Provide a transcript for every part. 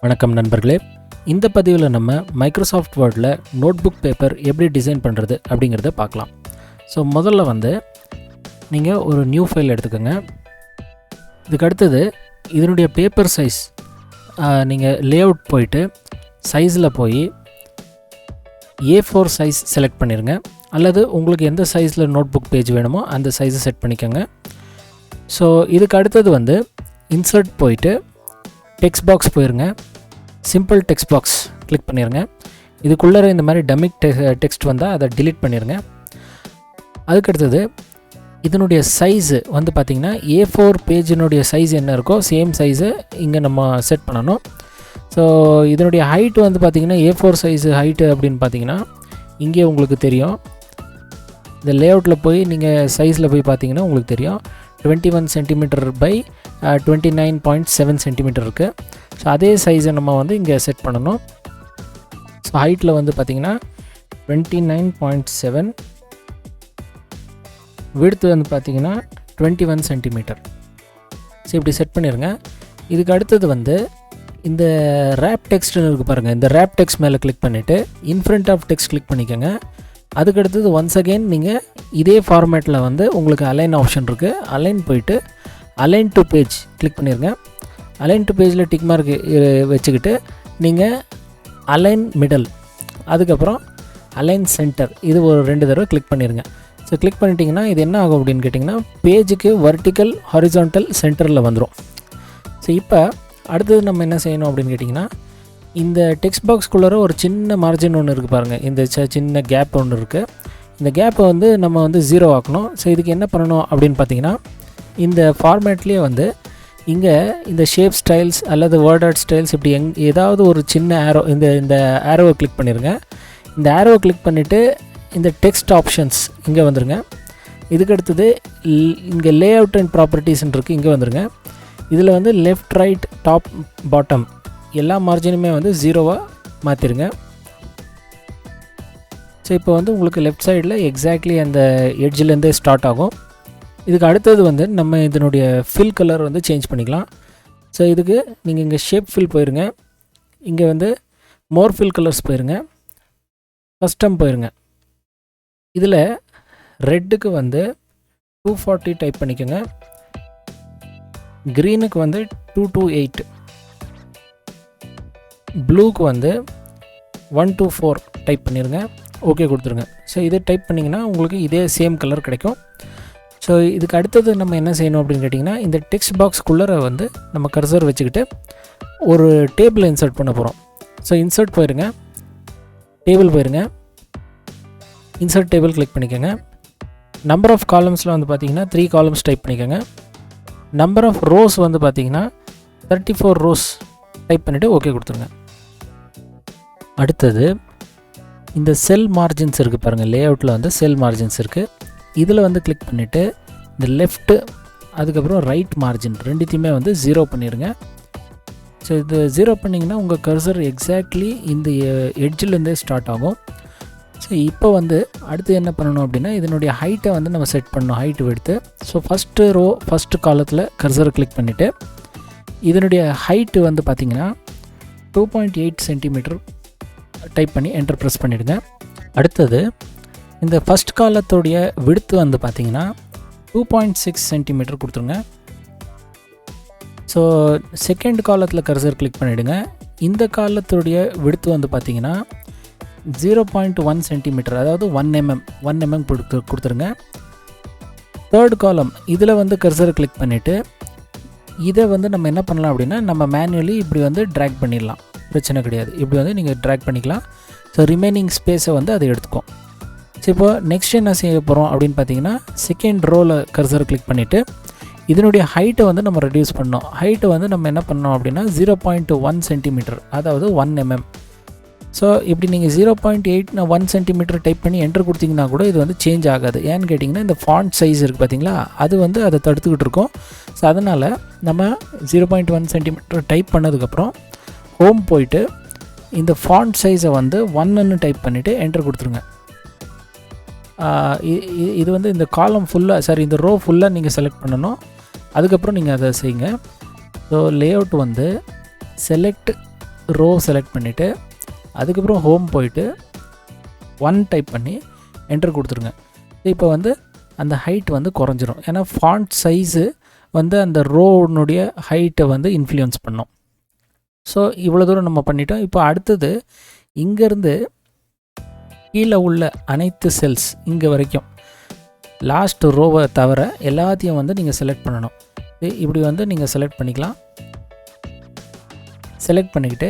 வணக்கம் நண்பர்களே. இந்த பதிவில் நம்ம மைக்ரோசாஃப்ட் வேர்டில் நோட்புக் பேப்பர் எப்படி டிசைன் பண்ணுறது அப்படிங்கிறத பார்க்கலாம். ஸோ முதல்ல நீங்கள் ஒரு நியூ ஃபைல் எடுத்துக்கோங்க. இதுக்கு அடுத்தது இதனுடைய பேப்பர் சைஸ் நீங்கள் லேஅவுட் போயிட்டு சைஸில் போய் A4 சைஸ் செலக்ட் பண்ணிடுங்க. அல்லது உங்களுக்கு எந்த சைஸில் நோட்புக் பேஜ் வேணுமோ அந்த சைஸை செட் பண்ணிக்கோங்க. ஸோ இதுக்கு அடுத்தது இன்சர்ட் போயிட்டு டெக்ஸ்ட் பாக்ஸ் போயிருங்க. சிம்பிள் டெக்ஸ்ட் பாக்ஸ் கிளிக் பண்ணிடுங்க. இதுக்குள்ளே இந்த மாதிரி டமிக் டெக்ஸ்ட் வந்தால் அதை டிலீட் பண்ணிடுங்க. அதுக்கடுத்தது இதனுடைய சைஸு பார்த்திங்கன்னா A4 பேஜினுடைய சைஸ் என்ன இருக்கோ சேம் சைஸை இங்கே நம்ம செட் பண்ணணும். ஸோ இதனுடைய ஹைட் பார்த்திங்கன்னா A4 சைஸு ஹைட்டு அப்படின்னு பார்த்திங்கன்னா இங்கே உங்களுக்கு தெரியும். இந்த லேஅவுட்டில் போய் நீங்கள் சைஸில் போய் பார்த்தீங்கன்னா உங்களுக்கு தெரியும் 21 சென்டிமீட்டர் பை 29.7 சென்டிமீட்டர் இருக்குது. ஸோ அதே சைஸை நம்ம இங்கே செட் பண்ணணும். ஸோ ஹைட்டில் பார்த்திங்கன்னா 29.7, விட்த் பார்த்திங்கன்னா 21 சென்டிமீட்டர். ஸோ இப்படி செட் பண்ணிடுங்க. இதுக்கு அடுத்தது இந்த ரேப் டெக்ஸ்ட்னு இருக்குது பாருங்கள். இந்த ரேப் டெக்ஸ்ட் மேலே கிளிக் பண்ணிவிட்டு இன்ஃப்ரண்ட் ஆஃப் டெக்ஸ்ட் கிளிக் பண்ணிக்கோங்க. அதுக்கடுத்தது ஒன்ஸ் அகெயின் நீங்கள் இதே ஃபார்மேட்டில் உங்களுக்கு அலைன் ஆப்ஷன் இருக்குது. அலைன் போயிட்டு அலைன் டு பேஜ் கிளிக் பண்ணிடுங்க. அலைன் டு பேஜில் டிக் மார்க் வச்சுக்கிட்டு நீங்கள் அலைன் மிடல், அதுக்கப்புறம் அலைன் சென்டர், இது ஒரு 2 தடவை கிளிக் பண்ணிடுங்க. ஸோ கிளிக் பண்ணிட்டீங்கன்னா இது என்ன ஆகும் அப்படின்னு கேட்டிங்கன்னா பேஜுக்கு வர்டிக்கல் ஹாரிசான்டல் சென்டரில் வந்துடும். ஸோ இப்போ அடுத்தது நம்ம என்ன செய்யணும் அப்படின்னு கேட்டிங்கன்னா இந்த டெக்ஸ்ட் பாக்ஸ்குள்ளே ஒரு சின்ன மார்ஜின் ஒன்று இருக்குது பாருங்கள். இந்த சின்ன கேப் ஒன்று இருக்குது. இந்த கேப்பை நம்ம 0 ஆக்கணும். ஸோ இதுக்கு என்ன பண்ணணும் அப்படின்னு பார்த்தீங்கன்னா இந்த ஃபார்மேட்லேயே இங்கே இந்த ஷேப் ஸ்டைல்ஸ் அல்லது வேர்ட் ஆர்ட் ஸ்டைல்ஸ் இப்படி ஏதாவது ஒரு சின்ன ஆரோ இந்த ஆரோவை கிளிக் பண்ணிடுங்க. இந்த ஆரோவை கிளிக் பண்ணிவிட்டு இந்த டெக்ஸ்ட் ஆப்ஷன்ஸ் இங்கே வந்துடுங்க. இதுக்கு அடுத்தது இங்கே லே அவுட் அண்ட் ப்ராப்பர்ட்டிஸ்ன்னு இருக்குது, இங்கே வந்துடுங்க. இதில் லெஃப்ட் ரைட் டாப் பாட்டம் எல்லா மார்ஜினுமே 0வாக மாற்றிடுங்க. ஸோ இப்போ உங்களுக்கு லெஃப்ட் சைடில் எக்ஸாக்ட்லி அந்த எட்ஜிலேருந்தே ஸ்டார்ட் ஆகும். இதுக்கு அடுத்தது நம்ம இதனுடைய ஃபில் கலர் சேஞ்ச் பண்ணிக்கலாம். ஸோ இதுக்கு நீங்கள் இங்கே ஷேப் ஃபில் போயிருங்க. இங்கே மோர் ஃபில் கலர்ஸ் போயிருங்க. கஸ்டம் போயிருங்க. இதில் ரெட்டுக்கு 240 டைப் பண்ணிக்கோங்க. க்ரீனுக்கு 228, ப்ளூக்கு 124 டைப் பண்ணிடுங்க. ஓகே கொடுத்துருங்க. ஸோ இதே டைப் பண்ணிங்கன்னா உங்களுக்கு இதே சேம் கலர் கிடைக்கும். ஸோ இதுக்கு அடுத்தது நம்ம என்ன செய்யணும் அப்படின்னு கேட்டிங்கன்னா இந்த டெக்ஸ்ட் பாக்ஸ்குள்ளே நம்ம கர்சர் வச்சுக்கிட்டு ஒரு டேபிள் இன்சர்ட் பண்ண போகிறோம். ஸோ இன்சர்ட் போயிருங்க, டேபிள் போயிருங்க, இன்சர்ட் டேபிள் கிளிக் பண்ணிக்கோங்க. நம்பர் ஆஃப் காலம்ஸில் பார்த்தீங்கன்னா 3 காலம்ஸ் டைப் பண்ணிக்கோங்க. நம்பர் ஆஃப் ரோஸ் பார்த்தீங்கன்னா 34 ரோஸ் டைப் பண்ணிவிட்டு ஓகே கொடுத்துருங்க. அடுத்தது இந்த செல் மார்ஜின்ஸ் இருக்குது பாருங்கள். லேஅவுட்டில் செல் மார்ஜின்ஸ் இருக்குது. இதில் கிளிக் பண்ணிவிட்டு இந்த லெஃப்ட்டு அதுக்கப்புறம் ரைட் மார்ஜின் ரெண்டுத்தையுமே 0 பண்ணிடுங்க. ஸோ இது 0 பண்ணிங்கன்னா உங்கள் கர்சர் எக்ஸாக்ட்லி இந்த எட்ஜிலேருந்தே ஸ்டார்ட் ஆகும். ஸோ இப்போ அடுத்து என்ன பண்ணணும் அப்படின்னா இதனுடைய ஹைட்டை நம்ம செட் பண்ணணும். ஹைட்டு எடுத்து ஸோ ஃபஸ்ட்டு ரோ ஃபஸ்ட்டு காலத்தில் கர்சரை கிளிக் பண்ணிவிட்டு இதனுடைய ஹைட்டு பார்த்திங்கன்னா 2.8 சென்டிமீட்டர் டைப் பண்ணி என்டர் ப்ரெஸ் பண்ணிவிடுங்க. அடுத்தது இந்த ஃபஸ்ட் காலத்துடைய விட்த்து பார்த்திங்கன்னா 2.6 சென்டிமீட்டர் கொடுத்துருங்க. ஸோ செகண்ட் காலத்தில் கர்சர் கிளிக் பண்ணிவிடுங்க. இந்த காலத்துடைய விட்த்து பார்த்திங்கன்னா 0.1 சென்டிமீட்டர், அதாவது 1 mm கொடுத்துருங்க. தேர்ட் காலம் இதில் கர்சரை கிளிக் பண்ணிவிட்டு இதை நம்ம என்ன பண்ணலாம் அப்படின்னா நம்ம மேனுவலி இப்படி ட்ராக் பண்ணிடலாம், பிரச்சனை கிடையாது. இப்படி நீங்கள் ட்ராக் பண்ணிக்கலாம். ஸோ ரிமைனிங் ஸ்பேஸை அதை எடுத்துக்கும். ஸோ இப்போ நெக்ஸ்ட் என்ன செய்ய போகிறோம் அப்படின்னு பார்த்தீங்கன்னா செகண்ட் ரோவில் கர்சரை கிளிக் பண்ணிவிட்டு இதனுடைய ஹைட்டை நம்ம ரெடியூஸ் பண்ணோம். ஹைட்டை நம்ம என்ன பண்ணோம் அப்படின்னா 0.1 சென்டிமீட்டர், அதாவது 1 mm. ஸோ இப்படி நீங்கள் 0.81 சென்டிமீட்டர் டைப் பண்ணி என்டர் கொடுத்தீங்கன்னா கூட இது சேஞ்ச் ஆகாது. ஏன்னு கேட்டிங்கன்னா இந்த ஃபாண்ட் சைஸ் இருக்குது பார்த்தீங்களா, அது அதை தடுத்துக்கிட்டு இருக்கும். ஸோ அதனால் நம்ம 0.1 சென்டிமீட்டர் டைப் பண்ணதுக்கப்புறம் ஹோம் போயிட்டு இந்த ஃபாண்ட் சைஸை 1ன்னு டைப் பண்ணிவிட்டு என்டர் கொடுத்துருங்க. இது இந்த காலம் ஃபுல்லாக இந்த ரோ ஃபுல்லாக நீங்கள் செலக்ட் பண்ணணும். அதுக்கப்புறம் நீங்கள் அதை செய்யுங்க. So layout select row select பண்ணிவிட்டு அதுக்கப்புறம் ஹோம் போயிட்டு 1 டைப் பண்ணி என்டர் கொடுத்துருங்க. இப்போ வந்து அந்த ஹைட் வந்து குறைஞ்சிரும். ஏன்னா ஃபாண்ட் சைஸு வந்து அந்த ரோனுடைய ஹைட்டை வந்து இன்ஃப்ளூயன்ஸ் பண்ணோம். ஸோ இவ்வளோ தூரம் நம்ம பண்ணிட்டோம். இப்போ அடுத்தது இங்கேருந்து கீழே உள்ள அனைத்து செல்ஸ் இங்கே வரைக்கும் லாஸ்ட் ரோவை தவிர எல்லாத்தையும் வந்து நீங்கள் செலக்ட் பண்ணணும். இப்படி வந்து நீங்கள் செலக்ட் பண்ணிக்கலாம். செலக்ட் பண்ணிக்கிட்டு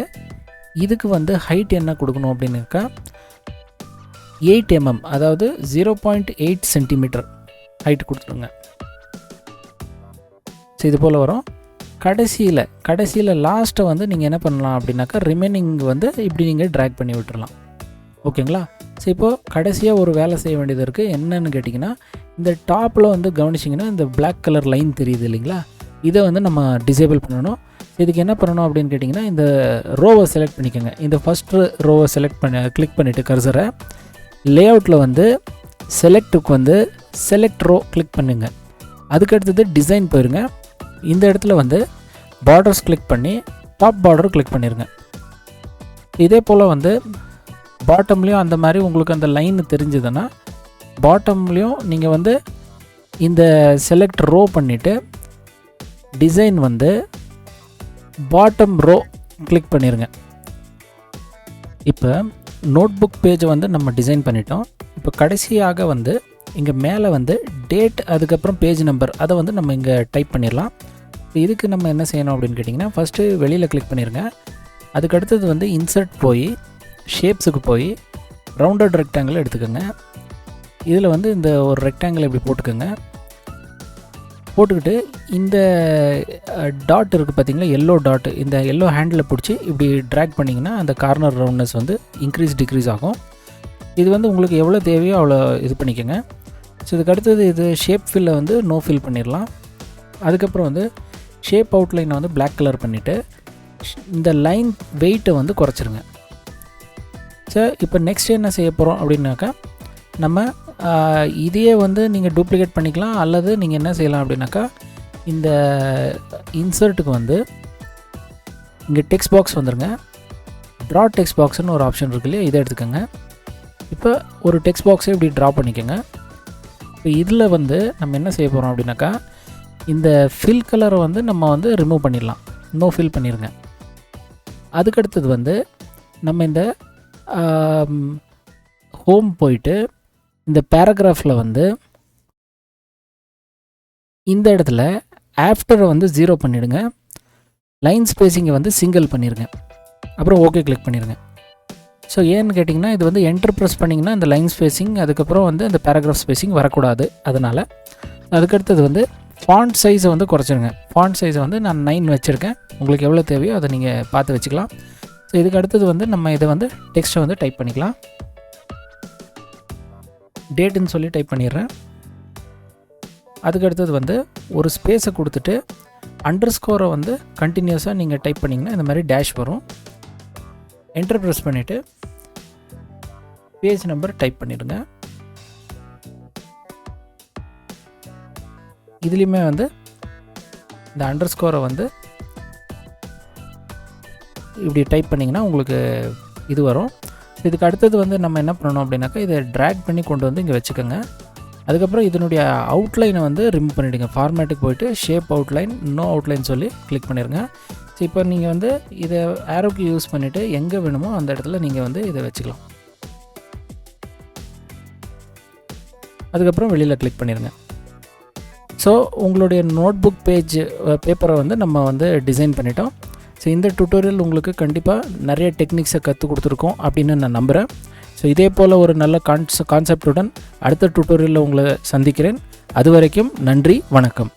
இதுக்கு வந்து ஹைட் என்ன கொடுக்கணும் அப்படின்னாக்கா 8 mm, அதாவது 0.8 சென்டிமீட்டர் ஹைட் கொடுத்துருங்க. ஸோ இது போல் வரும். கடைசியில் லாஸ்ட்டை வந்து நீங்கள் என்ன பண்ணலாம் அப்படின்னாக்கா ரிமைனிங் வந்து இப்படி நீங்கள் ட்ராக் பண்ணி விட்டுறலாம். ஓகேங்களா? ஸோ இப்போது கடைசியாக ஒரு வேலை செய்ய வேண்டியது இருக்குது. என்னென்னு கேட்டிங்கன்னா, இந்த டாப்பில் வந்து கவனிச்சிங்கன்னா இந்த பிளாக் கலர் லைன் தெரியுது இல்லைங்களா, இதை வந்து நம்ம டிசேபிள் பண்ணணும். இதுக்கு என்ன பண்ணணும் அப்படின்னு கேட்டிங்கன்னா, இந்த ரோவை செலக்ட் பண்ணிக்கோங்க. இந்த ஃபஸ்ட்டு ரோவை கிளிக் பண்ணிவிட்டு கர்சரை லேஅவுட்டில் வந்து செலக்ட்டுக்கு வந்து செலக்ட் ரோ கிளிக் பண்ணுங்க. அதுக்கடுத்தது டிசைன் போயிருங்க. இந்த இடத்துல வந்து பார்டர்ஸ் கிளிக் பண்ணி டாப் பார்டர் கிளிக் பண்ணிடுங்க. இதே போல் வந்து பாட்டம்லேயும் அந்த மாதிரி உங்களுக்கு அந்த லைன் தெரிஞ்சதுன்னா பாட்டம்லேயும் நீங்கள் வந்து இந்த செலக்ட் ரோ பண்ணிவிட்டு டிசைன் வந்து பாட்டம் ரோ கிளிக் பண்ணிடுங்க. இப்போ நோட்புக் பேஜை வந்து நம்ம டிசைன் பண்ணிட்டோம். இப்போ கடைசியாக வந்து இங்கே மேலே வந்து டேட் அதுக்கப்புறம் பேஜ் நம்பர் அதை வந்து நம்ம இங்கே டைப் பண்ணிடலாம். இதுக்கு நம்ம என்ன செய்யணும் அப்படின்னு கேட்டிங்கன்னா, ஃபஸ்ட்டு வெளியில் கிளிக் பண்ணிடுங்க. அதுக்கடுத்தது வந்து இன்சர்ட் போய் ஷேப்ஸுக்கு போய் ரவுண்டட் ரெக்டாங்கிள் எடுத்துக்கோங்க. இதில் வந்து இந்த ஒரு ரெக்டாங்கிள் இப்படி போட்டுக்கோங்க. போட்டுக்கிட்டு இந்த டாட் இருக்குது பார்த்திங்களா, எல்லோ டாட், இந்த எல்லோ ஹேண்டில் பிடிச்சி இப்படி ட்ராக் பண்ணிங்கன்னா அந்த கார்னர் ரவுண்ட்னஸ் வந்து டிக்ரீஸ் ஆகும். இது வந்து உங்களுக்கு எவ்வளோ தேவையோ அவ்வளோ இது பண்ணிக்கோங்க. ஸோ இதுக்கு அடுத்தது இது ஷேப் ஃபில்லை வந்து நோ ஃபில் பண்ணிடலாம். அதுக்கப்புறம் வந்து ஷேப் அவுட்லைனை வந்து பிளாக் கலர் பண்ணிவிட்டு இந்த லைன் வெயிட்டை வந்து குறைச்சிருங்க. ஸோ இப்போ நெக்ஸ்ட் என்ன செய்ய போகிறோம் அப்படின்னாக்கா, நம்ம இதையே வந்து நீங்கள் டூப்ளிகேட் பண்ணிக்கலாம். அல்லது நீங்கள் என்ன செய்யலாம் அப்படின்னாக்கா, இந்த இன்சர்ட்டுக்கு வந்து இங்கே டெக்ஸ்ட் பாக்ஸ் வந்துடுங்க. ட்ரா டெக்ஸ்ட் பாக்ஸ்னு ஒரு ஆப்ஷன் இருக்கு இல்லையா, இதை எடுத்துக்கோங்க. இப்போ ஒரு டெக்ஸ்ட் பாக்ஸை இப்படி ட்ரா பண்ணிக்கோங்க. இப்போ இதில் வந்து நம்ம என்ன செய்ய போகிறோம் அப்படின்னாக்கா, இந்த ஃபில் கலரை வந்து நம்ம வந்து ரிமூவ் பண்ணிடலாம். நோ ஃபில் பண்ணிடுங்க. அதுக்கடுத்தது வந்து நம்ம இந்த ஹோம் போயிட்டு இந்த பேராகிராஃபில் வந்து இந்த இடத்துல ஆஃப்டரை வந்து 0 பண்ணிவிடுங்க. லைன் ஸ்பேஸிங்கை வந்து சிங்கிள் பண்ணிடுங்க. அப்புறம் ஓகே கிளிக் பண்ணிடுங்க. ஸோ ஏன்னு கேட்டிங்கன்னா, இது வந்து என்டர் ப்ரெஸ் பண்ணிங்கன்னா இந்த லைன் ஸ்பேஸிங் அதுக்கப்புறம் வந்து இந்த பேராகிராஃப் ஸ்பேஸிங் வரக்கூடாது. அதனால் அதுக்கடுத்தது வந்து ஃபாண்ட் சைஸை வந்து குறைச்சிருங்க. ஃபாண்ட் சைஸை வந்து நான் 9 வச்சுருக்கேன். உங்களுக்கு எவ்வளோ தேவையோ அதை நீங்கள் பார்த்து வச்சுக்கலாம். ஸோ இதுக்கு அடுத்தது வந்து நம்ம இதை வந்து டெக்ஸ்ட்டை வந்து டைப் பண்ணிக்கலாம். டேட்டுன்னு சொல்லி டைப் பண்ணிடுறேன். அதுக்கடுத்தது வந்து ஒரு ஸ்பேஸை கொடுத்துட்டு அண்டர்ஸ்கோரை வந்து கண்டினியூஸாக நீங்கள் டைப் பண்ணிங்கன்னா இந்த மாதிரி டேஷ் வரும். என்டர் ப்ரெஸ் பண்ணிவிட்டு பேஜ் நம்பர் டைப் பண்ணிடுங்க. இதுலேயுமே வந்து இந்த அண்டர்ஸ்கோரை வந்து இப்படி டைப் பண்ணிங்கன்னா உங்களுக்கு இது வரும். இதுக்கு அடுத்தது வந்து நம்ம என்ன பண்ணணும் அப்படின்னாக்கா, இதை ட்ராக் பண்ணி கொண்டு வந்து இங்கே வச்சுக்கோங்க. அதுக்கப்புறம் இதனுடைய அவுட்லைனை வந்து ரிமூவ் பண்ணிவிடுங்க. ஃபார்மேட்டுக்கு போய்ட்டு ஷேப் அவுட்லைன் நோ அவுட்லைன் சொல்லி கிளிக் பண்ணிடுங்க. ஸோ இப்போ நீங்கள் வந்து இதை ஆரோக்கு யூஸ் பண்ணிவிட்டு எங்கே வேணுமோ அந்த இடத்துல நீங்கள் வந்து இதை வச்சுக்கலாம். அதுக்கப்புறம் வெளியில் கிளிக் பண்ணிடுங்க. ஸோ உங்களுடைய நோட்புக் பேப்பரை வந்து நம்ம வந்து டிசைன் பண்ணிட்டோம். ஸோ இந்த டுட்டோரியல் உங்களுக்கு கண்டிப்பாக நிறைய டெக்னிக்ஸை கற்றுக் கொடுத்துருக்கோம் அப்படின்னு நான் நம்புகிறேன். ஸோ இதே போல் ஒரு நல்ல கான்செப்டுடன் அடுத்த டுட்டோரியலில் உங்களை சந்திக்கிறேன். அது வரைக்கும் நன்றி, வணக்கம்.